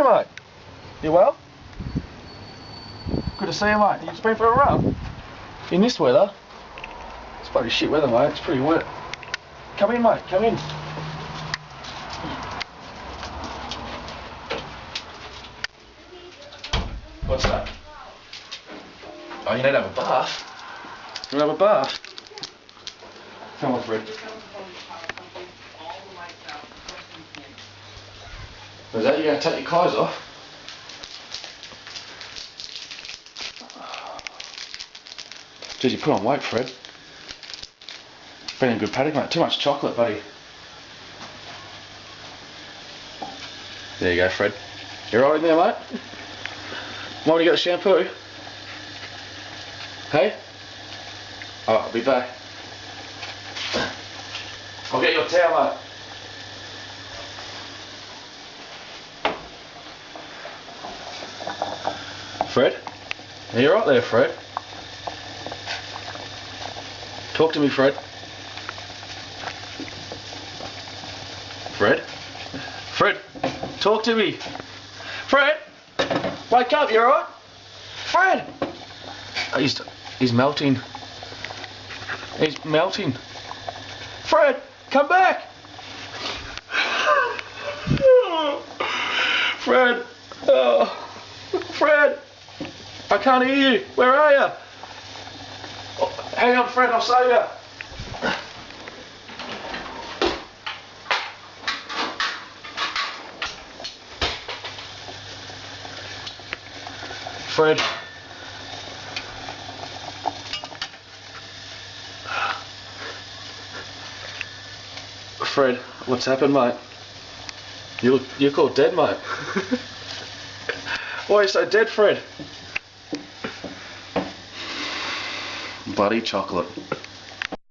you, mate? You well? Good to see you, mate. You just been for a run? In this weather? It's bloody shit weather, mate. It's pretty wet. Come in, mate. Come in. What's that? Oh, you need to have a bath? You want to have a bath? Come on, Fred. Is that you going to take your clothes off? Geez, you put on weight, Fred. Been in good paddock, mate. Too much chocolate, buddy. There you go, Fred. You alright in there, mate? Want me to get the shampoo? Hey? Alright, I'll be back. I'll get your towel, mate. Fred? Are you right there, Fred? Talk to me, Fred. Fred? Fred? Talk to me. Fred? Wake up, you alright? Fred! Oh, he's melting. He's melting. Fred, come back! Fred! Oh. Fred! I can't hear you. Where are you? Oh, hang on, Fred, I'll save you. Fred. Fred, what's happened, mate? You're called dead, mate. Why are you so dead, Fred? Bloody chocolate.